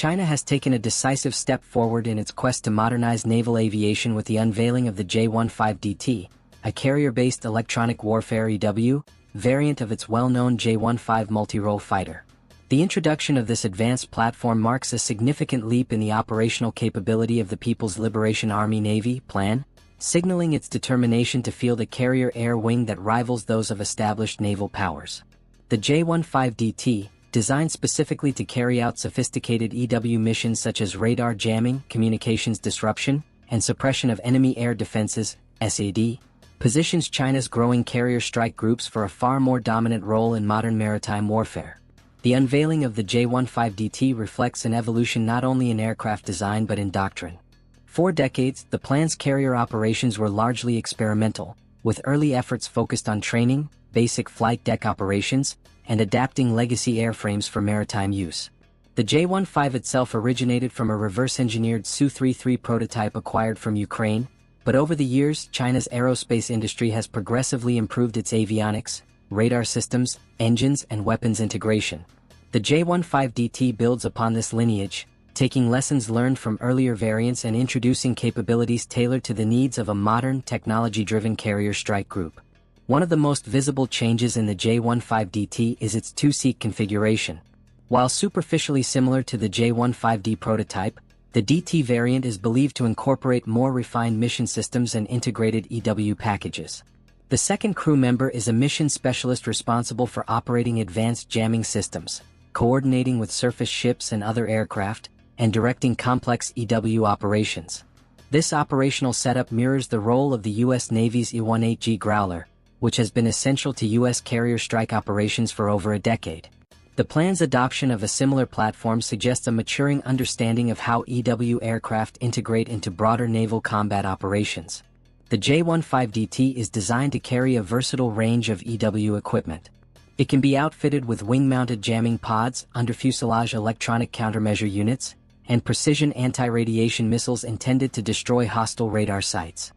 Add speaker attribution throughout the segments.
Speaker 1: China has taken a decisive step forward in its quest to modernize naval aviation with the unveiling of the J-15DT, a carrier-based electronic warfare EW variant of its well-known J-15 multi-role fighter. The introduction of this advanced platform marks a significant leap in the operational capability of the People's Liberation Army Navy plan, signaling its determination to field a carrier air wing that rivals those of established naval powers. The J-15DT, designed specifically to carry out sophisticated EW missions such as radar jamming, communications disruption, and suppression of enemy air defenses, SAD, positions China's growing carrier strike groups for a far more dominant role in modern maritime warfare. The unveiling of the J-15DT reflects an evolution not only in aircraft design but in doctrine. For decades, the plan's carrier operations were largely experimental, with early efforts focused on training, basic flight deck operations, and adapting legacy airframes for maritime use. The J-15 itself originated from a reverse-engineered Su-33 prototype acquired from Ukraine, but over the years, China's aerospace industry has progressively improved its avionics, radar systems, engines, and weapons integration. The J-15DT builds upon this lineage, taking lessons learned from earlier variants and introducing capabilities tailored to the needs of a modern, technology-driven carrier strike group. One of the most visible changes in the J-15DT is its two-seat configuration. While superficially similar to the J-15D prototype, the DT variant is believed to incorporate more refined mission systems and integrated EW packages. The second crew member is a mission specialist responsible for operating advanced jamming systems, coordinating with surface ships and other aircraft, and directing complex EW operations. This operational setup mirrors the role of the U.S. Navy's E-18G Growler, which has been essential to U.S. carrier strike operations for over a decade. The plan's adoption of a similar platform suggests a maturing understanding of how EW aircraft integrate into broader naval combat operations. The J-15DT is designed to carry a versatile range of EW equipment. It can be outfitted with wing-mounted jamming pods, under-fuselage electronic countermeasure units, and precision anti-radiation missiles intended to destroy hostile radar sites.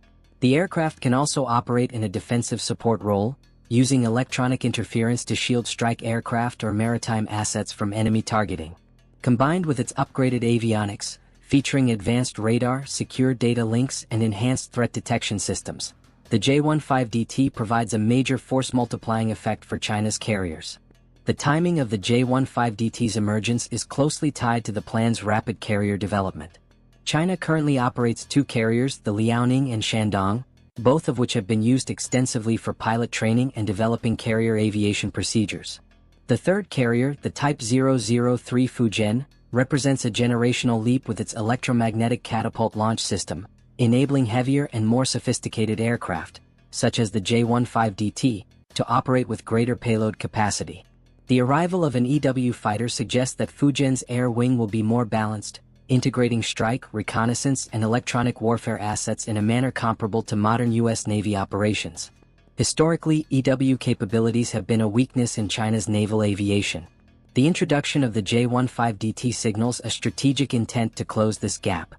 Speaker 1: The aircraft can also operate in a defensive support role, using electronic interference to shield strike aircraft or maritime assets from enemy targeting. Combined with its upgraded avionics, featuring advanced radar, secure data links, and enhanced threat detection systems, the J-15DT provides a major force-multiplying effect for China's carriers. The timing of the J-15DT's emergence is closely tied to the plan's rapid carrier development. China currently operates two carriers, the Liaoning and Shandong, both of which have been used extensively for pilot training and developing carrier aviation procedures. The third carrier, the Type 003 Fujian, represents a generational leap with its electromagnetic catapult launch system, enabling heavier and more sophisticated aircraft, such as the J-15DT, to operate with greater payload capacity. The arrival of an EW fighter suggests that Fujian's air wing will be more balanced, integrating strike, reconnaissance, and electronic warfare assets in a manner comparable to modern U.S. Navy operations. Historically, EW capabilities have been a weakness in China's naval aviation. The introduction of the J-15DT signals a strategic intent to close this gap.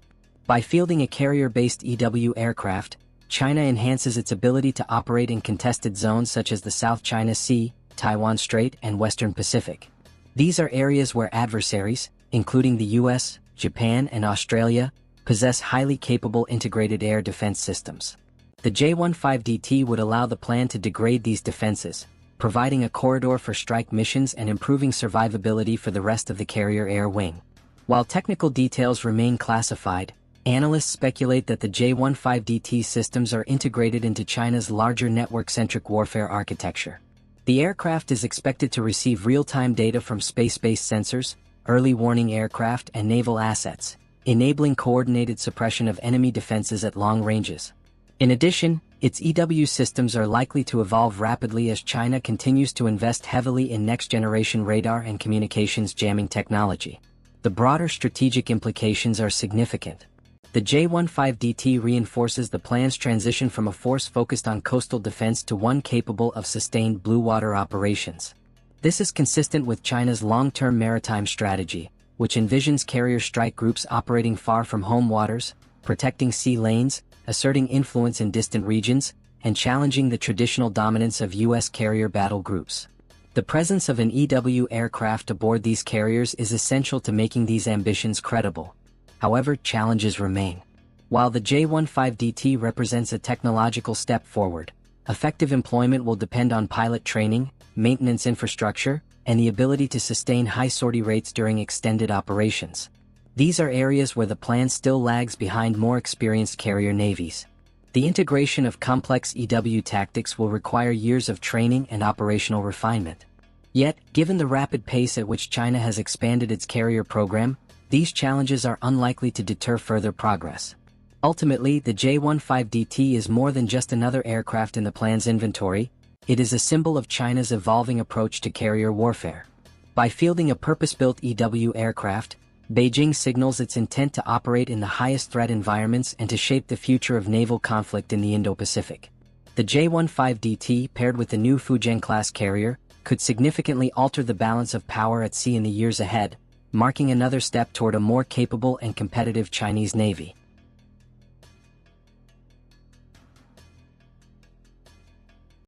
Speaker 1: By fielding a carrier-based EW aircraft, China enhances its ability to operate in contested zones such as the South China Sea, Taiwan Strait, and Western Pacific. These are areas where adversaries, including the U.S., Japan, and Australia, possess highly capable integrated air defense systems. The J-15DT would allow the plan to degrade these defenses, providing a corridor for strike missions and improving survivability for the rest of the carrier air wing. While technical details remain classified, analysts speculate that the J-15DT systems are integrated into China's larger network-centric warfare architecture. The aircraft is expected to receive real-time data from space-based sensors, early warning aircraft, and naval assets, enabling coordinated suppression of enemy defenses at long ranges. In addition, its EW systems are likely to evolve rapidly as China continues to invest heavily in next-generation radar and communications jamming technology. The broader strategic implications are significant. The J-15DT reinforces the plan's transition from a force focused on coastal defense to one capable of sustained blue water operations. This is consistent with China's long-term maritime strategy, which envisions carrier strike groups operating far from home waters, protecting sea lanes, asserting influence in distant regions, and challenging the traditional dominance of U.S. carrier battle groups. The presence of an EW aircraft aboard these carriers is essential to making these ambitions credible. However, challenges remain. While the J-15DT represents a technological step forward, effective employment will depend on pilot training, maintenance infrastructure, and the ability to sustain high sortie rates during extended operations. These are areas where the plan still lags behind more experienced carrier navies. The integration of complex EW tactics will require years of training and operational refinement. Yet, given the rapid pace at which China has expanded its carrier program, these challenges are unlikely to deter further progress. Ultimately, the J-15DT is more than just another aircraft in the plan's inventory. It is a symbol of China's evolving approach to carrier warfare. By fielding a purpose-built EW aircraft, Beijing signals its intent to operate in the highest threat environments and to shape the future of naval conflict in the Indo-Pacific. The J-15DT, paired with the new Fujian-class carrier, could significantly alter the balance of power at sea in the years ahead, marking another step toward a more capable and competitive Chinese Navy.